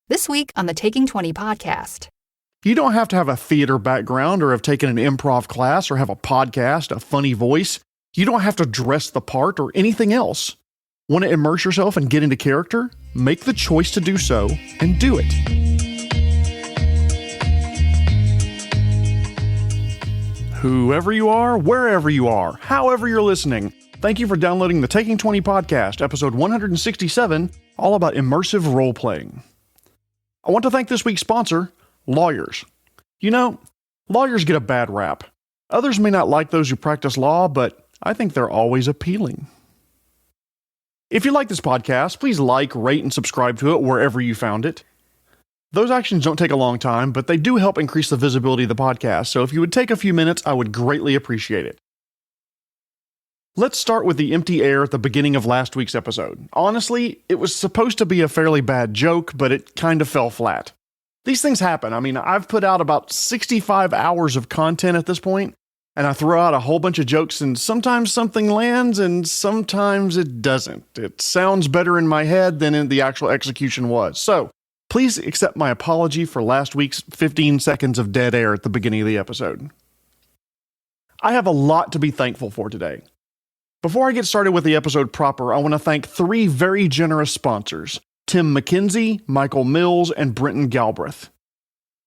This week on the Taking 20 podcast. You don't have to have a theater background or have taken an improv class or have a podcast, a funny voice. You don't have to dress the part or anything else. Want to immerse yourself and get into character? Make the choice to do so and do it. Whoever you are, wherever you are, however you're listening, thank you for downloading the Taking 20 podcast, episode 167, all about immersive role-playing. I want to thank this week's sponsor, lawyers. You know, lawyers get a bad rap. Others may not like those who practice law, but I think they're always appealing. If you like this podcast, please like, rate, and subscribe to it wherever you found it. Those actions don't take a long time, but they do help increase the visibility of the podcast, so if you would take a few minutes, I would greatly appreciate it. Let's start with the empty air at the beginning of last week's episode. Honestly, it was supposed to be a fairly bad joke, but it kind of fell flat. These things happen. I mean, I've put out about 65 hours of content at this point, and I throw out a whole bunch of jokes, and sometimes something lands, and sometimes it doesn't. It sounds better in my head than in the actual execution was. So, please accept my apology for last week's 15 seconds of dead air at the beginning of the episode. I have a lot to be thankful for today. Before I get started with the episode proper, I want to thank three very generous sponsors, Tim McKenzie, Michael Mills, and Brenton Galbraith.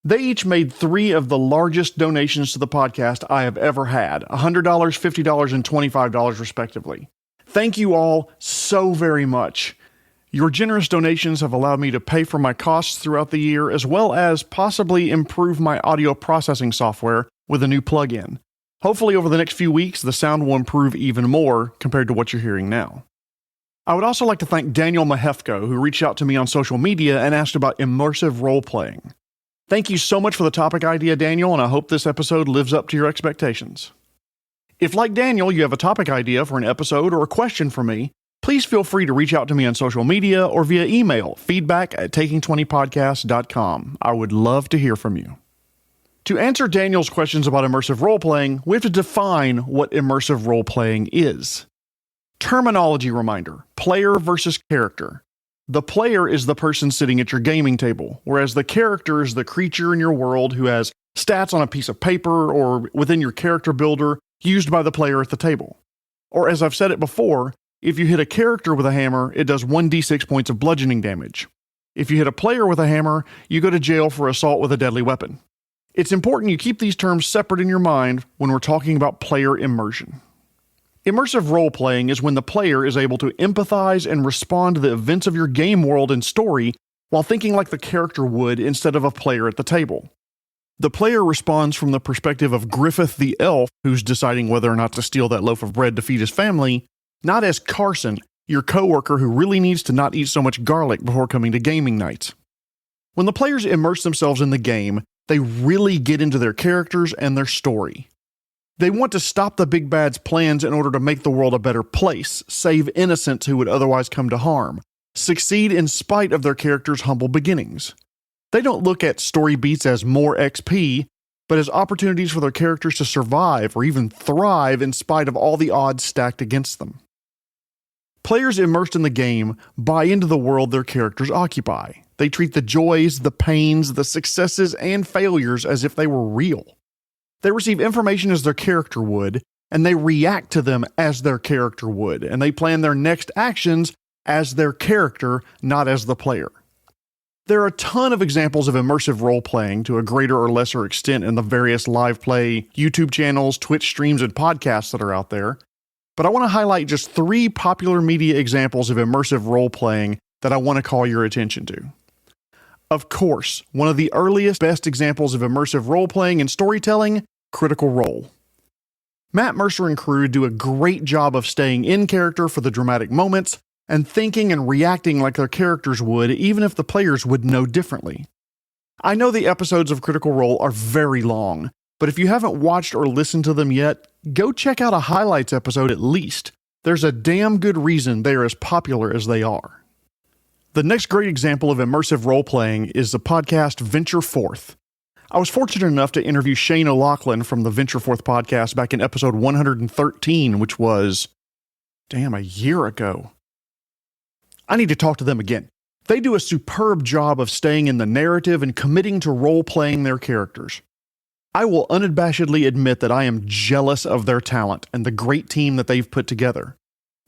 They each made three of the largest donations to the podcast I have ever had, $100, $50, and $25 respectively. Thank you all so very much. Your generous donations have allowed me to pay for my costs throughout the year, as well as possibly improve my audio processing software with a new plugin. Hopefully over the next few weeks, the sound will improve even more compared to what you're hearing now. I would also like to thank Daniel Mehefko, who reached out to me on social media and asked about immersive role-playing. Thank you so much for the topic idea, Daniel, and I hope this episode lives up to your expectations. If, like Daniel, you have a topic idea for an episode or a question for me, please feel free to reach out to me on social media or via email, feedback@taking20podcast.com. I would love to hear from you. To answer Daniel's questions about immersive role-playing, we have to define what immersive role-playing is. Terminology reminder: player versus character. The player is the person sitting at your gaming table, whereas the character is the creature in your world who has stats on a piece of paper or within your character builder used by the player at the table. Or as I've said it before, if you hit a character with a hammer, it does 1d6 points of bludgeoning damage. If you hit a player with a hammer, you go to jail for assault with a deadly weapon. It's important you keep these terms separate in your mind when we're talking about player immersion. Immersive role-playing is when the player is able to empathize and respond to the events of your game world and story while thinking like the character would instead of a player at the table. The player responds from the perspective of Griffith the elf, who's deciding whether or not to steal that loaf of bread to feed his family, not as Carson, your coworker who really needs to not eat so much garlic before coming to gaming nights. When the players immerse themselves in the game, they really get into their characters and their story. They want to stop the big bad's plans in order to make the world a better place, save innocents who would otherwise come to harm, succeed in spite of their characters' humble beginnings. They don't look at story beats as more XP, but as opportunities for their characters to survive or even thrive in spite of all the odds stacked against them. Players immersed in the game buy into the world their characters occupy. They treat the joys, the pains, the successes, and failures as if they were real. They receive information as their character would, and they react to them as their character would, and they plan their next actions as their character, not as the player. There are a ton of examples of immersive role-playing to a greater or lesser extent in the various live play YouTube channels, Twitch streams, and podcasts that are out there, but I want to highlight just three popular media examples of immersive role-playing that I want to call your attention to. Of course, one of the earliest, best examples of immersive role-playing and storytelling, Critical Role. Matt Mercer and crew do a great job of staying in character for the dramatic moments and thinking and reacting like their characters would, even if the players would know differently. I know the episodes of Critical Role are very long, but if you haven't watched or listened to them yet, go check out a highlights episode at least. There's a damn good reason they are as popular as they are. The next great example of immersive role-playing is the podcast Venture Forth. I was fortunate enough to interview Shane O'Loughlin from the Venture Forth podcast back in episode 113, which was, a year ago. I need to talk to them again. They do a superb job of staying in the narrative and committing to role-playing their characters. I will unabashedly admit that I am jealous of their talent and the great team that they've put together.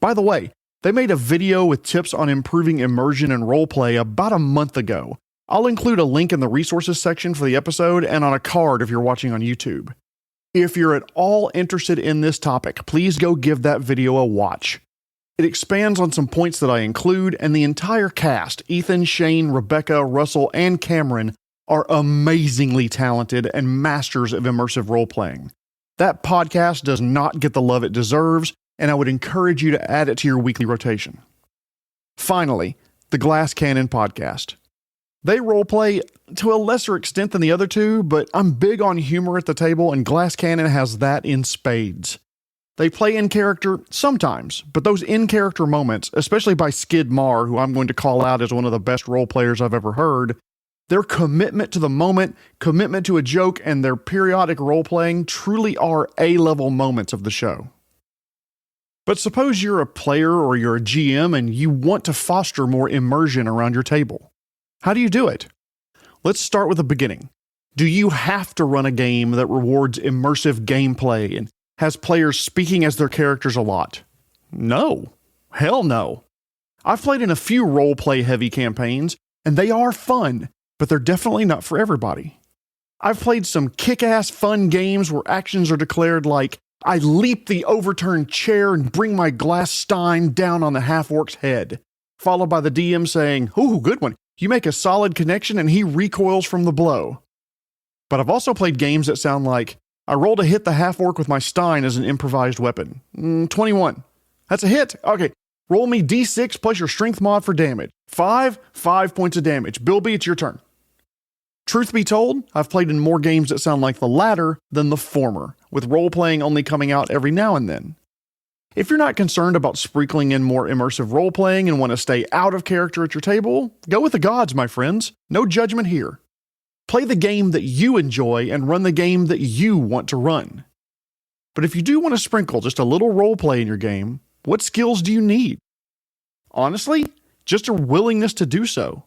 By the way, they made a video with tips on improving immersion and roleplay about a month ago. I'll include a link in the resources section for the episode and on a card if you're watching on YouTube. If you're at all interested in this topic, please go give that video a watch. It expands on some points that I include, and the entire cast, Ethan, Shane, Rebecca, Russell, and Cameron, are amazingly talented and masters of immersive role-playing. That podcast does not get the love it deserves, and I would encourage you to add it to your weekly rotation. Finally, the Glass Cannon podcast. They roleplay to a lesser extent than the other two, but I'm big on humor at the table, and Glass Cannon has that in spades. They play in character sometimes, but those in-character moments, especially by Skid Marr, who I'm going to call out as one of the best role players I've ever heard, their commitment to the moment, commitment to a joke, and their periodic role-playing truly are A-level moments of the show. But suppose you're a player or you're a GM and you want to foster more immersion around your table. How do you do it? Let's start with the beginning. Do you have to run a game that rewards immersive gameplay and has players speaking as their characters a lot? No. Hell no. I've played in a few role-play heavy campaigns, and they are fun, but they're definitely not for everybody. I've played some kick-ass fun games where actions are declared like, I leap the overturned chair and bring my glass stein down on the half-orc's head, followed by the DM saying, ooh, good one. You make a solid connection and he recoils from the blow. But I've also played games that sound like, I roll to hit the half-orc with my stein as an improvised weapon. 21. That's a hit. Okay, roll me d6 plus your strength mod for damage. 5 points of damage. Bill B, it's your turn. Truth be told, I've played in more games that sound like the latter than the former, with role-playing only coming out every now and then. If you're not concerned about sprinkling in more immersive role-playing and want to stay out of character at your table, go with the gods, my friends. No judgment here. Play the game that you enjoy and run the game that you want to run. But if you do want to sprinkle just a little roleplay in your game, what skills do you need? Honestly, just a willingness to do so.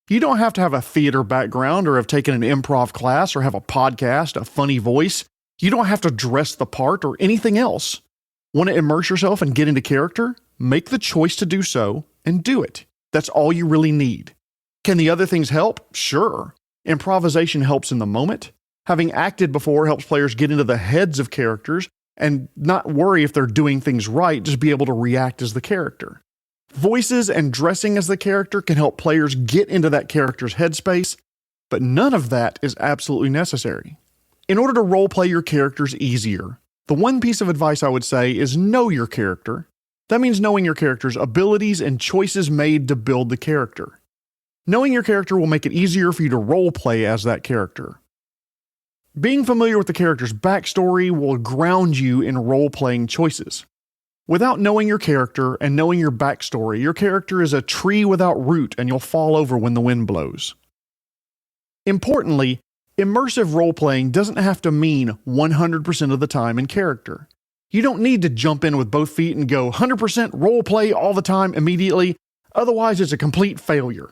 You don't have to have a theater background or have taken an improv class or have a podcast, a funny voice. You don't have to dress the part or anything else. Want to immerse yourself and get into character? Make the choice to do so and do it. That's all you really need. Can the other things help? Sure. Improvisation helps in the moment. Having acted before helps players get into the heads of characters and not worry if they're doing things right, just be able to react as the character. Voices and dressing as the character can help players get into that character's headspace, but none of that is absolutely necessary. In order to roleplay your characters easier, the one piece of advice I would say is know your character. That means knowing your character's abilities and choices made to build the character. Knowing your character will make it easier for you to roleplay as that character. Being familiar with the character's backstory will ground you in role-playing choices. Without knowing your character and knowing your backstory, your character is a tree without root and you'll fall over when the wind blows. Importantly, immersive role-playing doesn't have to mean 100% of the time in character. You don't need to jump in with both feet and go 100% role-play all the time immediately, otherwise it's a complete failure.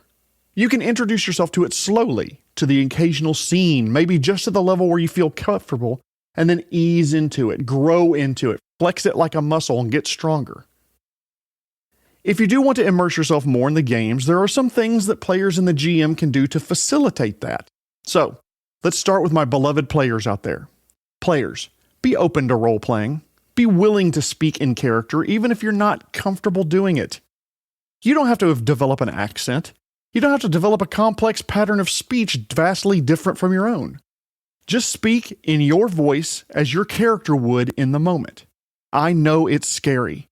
You can introduce yourself to it slowly, to the occasional scene, maybe just to the level where you feel comfortable, and then ease into it, grow into it, flex it like a muscle and get stronger. If you do want to immerse yourself more in the games, there are some things that players and the GM can do to facilitate that. So, let's start with my beloved players out there. Players, be open to role-playing. Be willing to speak in character, even if you're not comfortable doing it. You don't have to develop an accent. You don't have to develop a complex pattern of speech vastly different from your own. Just speak in your voice as your character would in the moment. I know it's scary.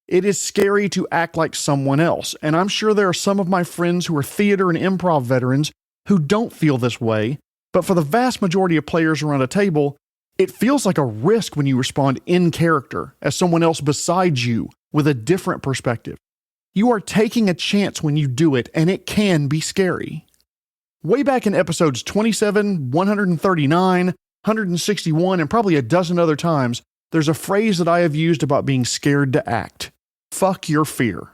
It is scary to act like someone else, and I'm sure there are some of my friends who are theater and improv veterans who don't feel this way, but for the vast majority of players around a table, it feels like a risk when you respond in character as someone else beside you with a different perspective. You are taking a chance when you do it, and it can be scary. Way back in episodes 27, 139, 161, and probably a dozen other times, there's a phrase that I have used about being scared to act. Fuck your fear.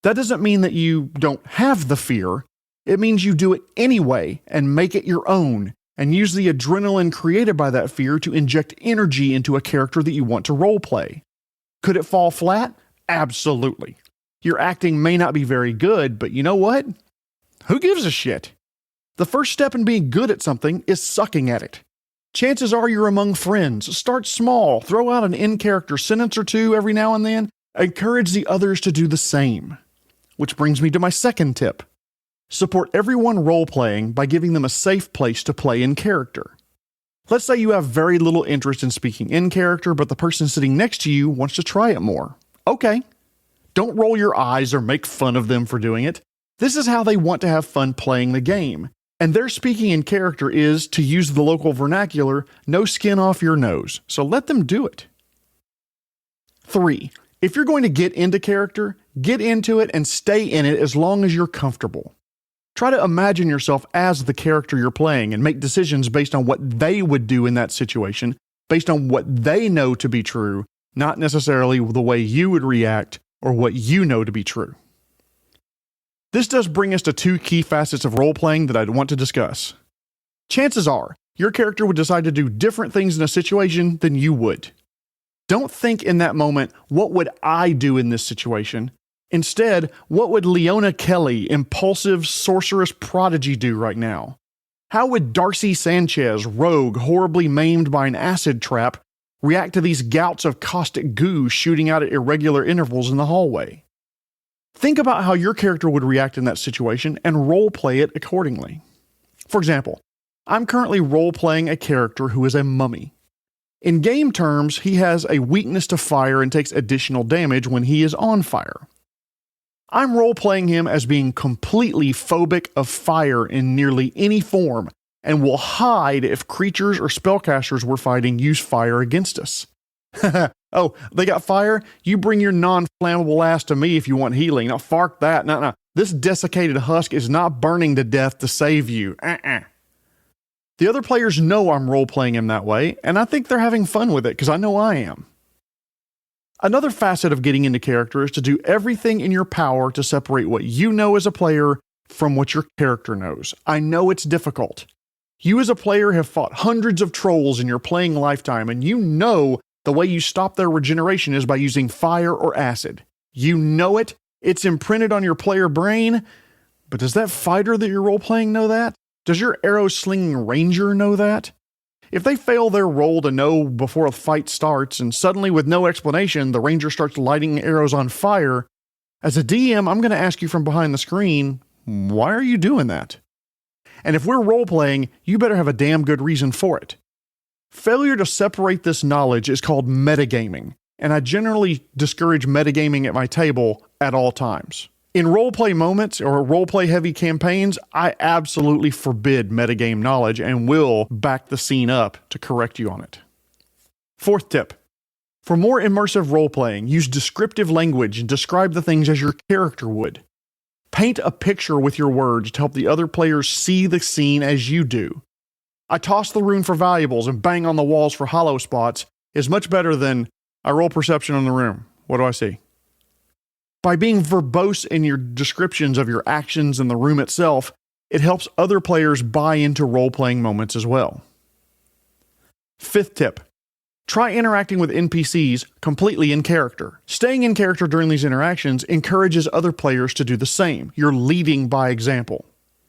That doesn't mean that you don't have the fear. It means you do it anyway and make it your own, and use the adrenaline created by that fear to inject energy into a character that you want to roleplay. Could it fall flat? Absolutely. Your acting may not be very good, but you know what? Who gives a shit? The first step in being good at something is sucking at it. Chances are you're among friends. Start small, throw out an in-character sentence or two every now and then, encourage the others to do the same. Which brings me to my second tip. Support everyone role-playing by giving them a safe place to play in character. Let's say you have very little interest in speaking in character, but the person sitting next to you wants to try it more. Okay. Don't roll your eyes or make fun of them for doing it. This is how they want to have fun playing the game. And their speaking in character is, to use the local vernacular, no skin off your nose. So let them do it. 3. If you're going to get into character, get into it and stay in it as long as you're comfortable. Try to imagine yourself as the character you're playing and make decisions based on what they would do in that situation, based on what they know to be true, not necessarily the way you would react or what you know to be true. This does bring us to 2 key facets of role-playing that I'd want to discuss. Chances are, your character would decide to do different things in a situation than you would. Don't think in that moment, what would I do in this situation? Instead, what would Leona Kelly, impulsive sorceress prodigy, do right now? How would Darcy Sanchez, rogue, horribly maimed by an acid trap, react to these gouts of caustic goo shooting out at irregular intervals in the hallway? Think about how your character would react in that situation and role-play it accordingly. For example, I'm currently role-playing a character who is a mummy. In game terms, he has a weakness to fire and takes additional damage when he is on fire. I'm role-playing him as being completely phobic of fire in nearly any form, and will hide if creatures or spellcasters we're fighting use fire against us. Oh, they got fire? You bring your non-flammable ass to me if you want healing. Now, fark that. No. This desiccated husk is not burning to death to save you. The other players know I'm role-playing him that way, and I think they're having fun with it, because I know I am. Another facet of getting into character is to do everything in your power to separate what you know as a player from what your character knows. I know it's difficult. You as a player have fought hundreds of trolls in your playing lifetime, and you know the way you stop their regeneration is by using fire or acid. You know it, it's imprinted on your player brain, but does that fighter that you're role-playing know that? Does your arrow-slinging ranger know that? If they fail their roll to know before a fight starts, and suddenly with no explanation, the ranger starts lighting arrows on fire, as a DM, I'm going to ask you from behind the screen, why are you doing that? And if we're role-playing, you better have a damn good reason for it. Failure to separate this knowledge is called metagaming, and I generally discourage metagaming at my table at all times. In roleplay moments or roleplay heavy campaigns, I absolutely forbid metagame knowledge and will back the scene up to correct you on it. 4th tip. For more immersive roleplaying, use descriptive language and describe the things as your character would. Paint a picture with your words to help the other players see the scene as you do. I toss the room for valuables and bang on the walls for hollow spots is much better than I roll perception on the room. What do I see? By being verbose in your descriptions of your actions and the room itself, it helps other players buy into role-playing moments as well. 5th tip. Try interacting with NPCs completely in character. Staying in character during these interactions encourages other players to do the same. You're leading by example.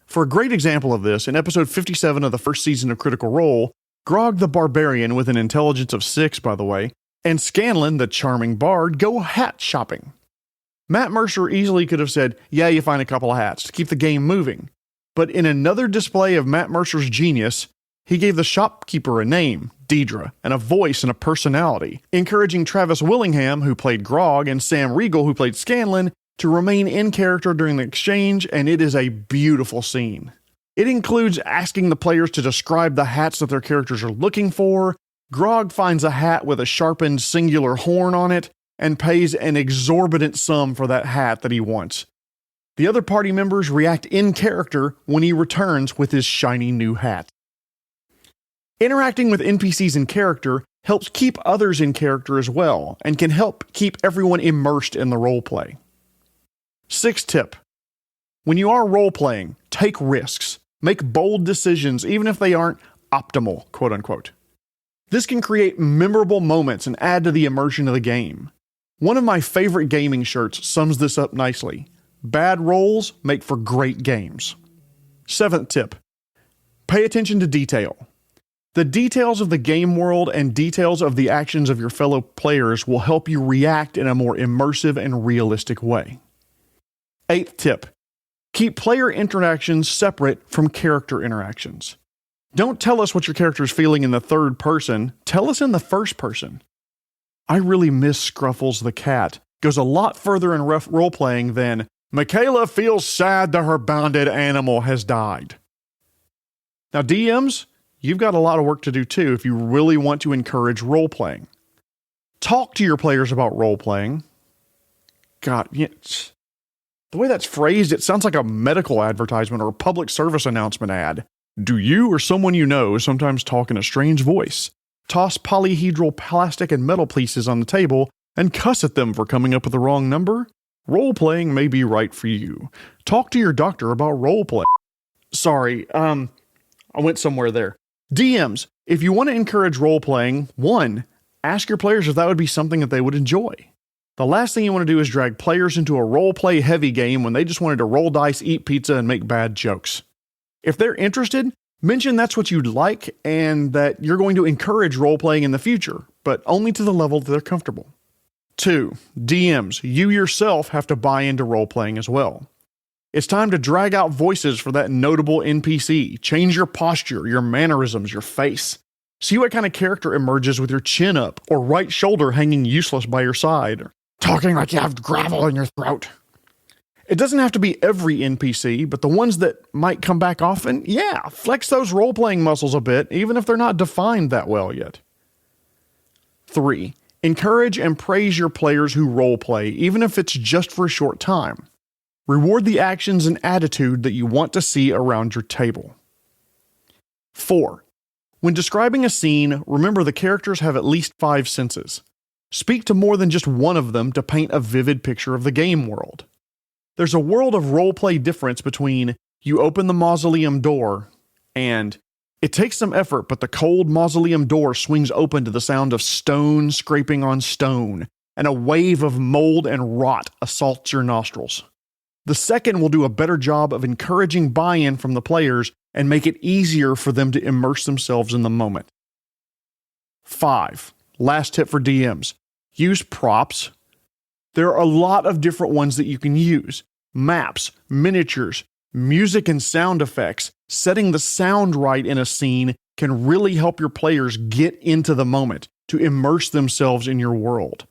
For a great example of this, in episode 57 of the first season of Critical Role, Grog the Barbarian, with an intelligence of 6 by the way, and Scanlan, the charming bard, go hat shopping. Matt Mercer easily could have said, yeah, you find a couple of hats to keep the game moving. But in another display of Matt Mercer's genius, he gave the shopkeeper a name, Deidre, and a voice and a personality, encouraging Travis Willingham, who played Grog, and Sam Riegel, who played Scanlan, to remain in character during the exchange, and it is a beautiful scene. It includes asking the players to describe the hats that their characters are looking for. Grog finds a hat with a sharpened singular horn on it, and pays an exorbitant sum for that hat that he wants. The other party members react in character when he returns with his shiny new hat. Interacting with NPCs in character helps keep others in character as well, and can help keep everyone immersed in the roleplay. Sixth tip. When you are role-playing, take risks. Make bold decisions, even if they aren't optimal, quote unquote. This can create memorable moments and add to the immersion of the game. One of my favorite gaming shirts sums this up nicely. Bad roles make for great games. Seventh tip. Pay attention to detail. The details of the game world and details of the actions of your fellow players will help you react in a more immersive and realistic way. Eighth tip. Keep player interactions separate from character interactions. Don't tell us what your character is feeling in the third person. Tell us in the first person. I really miss Scruffles the cat. Goes a lot further in role-playing than, Michaela feels sad that her bounded animal has died. Now, DMs, you've got a lot of work to do too if you really want to encourage role-playing. Talk to your players about role-playing. God, the way that's phrased, it sounds like a medical advertisement or a public service announcement ad. Do you or someone you know sometimes talk in a strange voice? Toss polyhedral plastic and metal pieces on the table and cuss at them for coming up with the wrong number? Role-playing may be right for you. Talk to your doctor about role-playing. Sorry, I went somewhere there. DMs, if you want to encourage role-playing, 1, ask your players if that would be something that they would enjoy. The last thing you want to do is drag players into a role-play heavy game when they just wanted to roll dice, eat pizza, and make bad jokes. If they're interested, mention that's what you'd like and that you're going to encourage role-playing in the future, but only to the level that they're comfortable. 2, DMs, you yourself have to buy into role-playing as well. It's time to drag out voices for that notable NPC. Change your posture, your mannerisms, your face. See what kind of character emerges with your chin up or right shoulder hanging useless by your side, or talking like you have gravel in your throat. It doesn't have to be every NPC, but the ones that might come back often, flex those role-playing muscles a bit, even if they're not defined that well yet. 3, encourage and praise your players who role-play, even if it's just for a short time. Reward the actions and attitude that you want to see around your table. 4, when describing a scene, remember the characters have at least 5 senses. Speak to more than just one of them to paint a vivid picture of the game world. There's a world of roleplay difference between you open the mausoleum door and it takes some effort, but the cold mausoleum door swings open to the sound of stone scraping on stone, and a wave of mold and rot assaults your nostrils. The second will do a better job of encouraging buy-in from the players and make it easier for them to immerse themselves in the moment. 5, last tip for DMs. Use props. There are a lot of different ones that you can use. Maps, miniatures, music and sound effects. Setting the sound right in a scene can really help your players get into the moment, to immerse themselves in your world.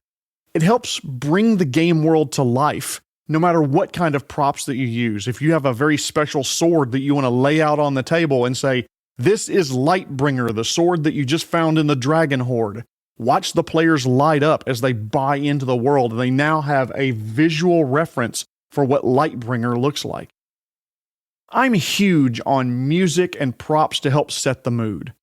It helps bring the game world to life, no matter what kind of props that you use. If you have a very special sword that you want to lay out on the table and say, this is Lightbringer, the sword that you just found in the Dragon Horde. Watch the players light up as they buy into the world, and they now have a visual reference for what Lightbringer looks like. I'm huge on music and props to help set the mood.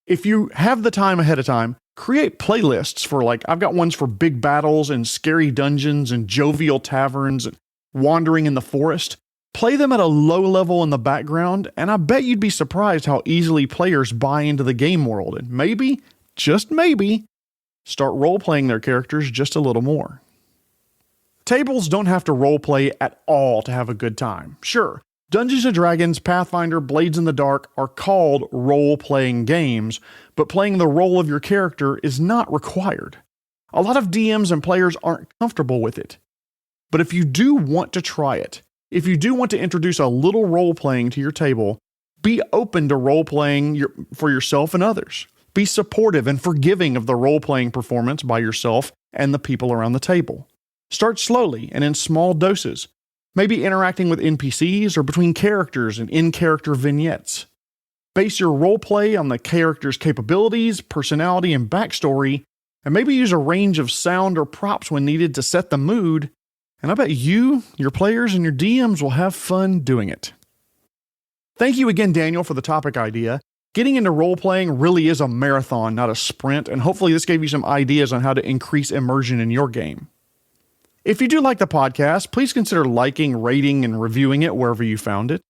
If you have the time ahead of time, create playlists for I've got ones for big battles and scary dungeons and jovial taverns and wandering in the forest. Play them at a low level in the background, and I bet you'd be surprised how easily players buy into the game world and maybe, just maybe, start role-playing their characters just a little more. Tables don't have to role-play at all to have a good time. Sure, Dungeons & Dragons, Pathfinder, Blades in the Dark are called role-playing games, but playing the role of your character is not required. A lot of DMs and players aren't comfortable with it. But if you do want to try it, if you do want to introduce a little role-playing to your table, be open to role-playing for yourself and others. Be supportive and forgiving of the role-playing performance by yourself and the people around the table. Start slowly and in small doses, maybe interacting with NPCs or between characters and in-character vignettes. Base your roleplay on the character's capabilities, personality, and backstory, and maybe use a range of sound or props when needed to set the mood, and I bet you, your players, and your DMs will have fun doing it. Thank you again, Daniel, for the topic idea. Getting into role-playing really is a marathon, not a sprint, and hopefully this gave you some ideas on how to increase immersion in your game. If you do like the podcast, please consider liking, rating, and reviewing it wherever you found it.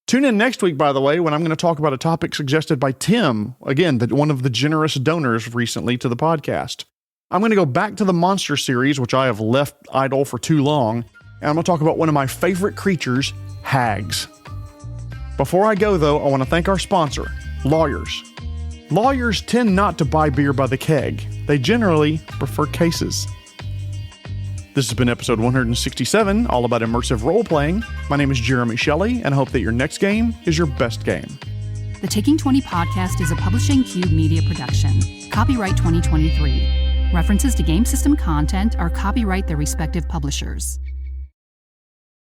Tune in next week, by the way, when I'm going to talk about a topic suggested by Tim, again, one of the generous donors recently to the podcast. I'm going to go back to the monster series, which I have left idle for too long, and I'm going to talk about one of my favorite creatures, hags. Before I go, though, I want to thank our sponsor, Lawyers. Lawyers tend not to buy beer by the keg. They generally prefer cases. This has been episode 167, all about immersive role-playing. My name is Jeremy Shelley, and I hope that your next game is your best game. The Taking 20 podcast is a Publishing Cube media production. Copyright 2023. References to game system content are copyright their respective publishers.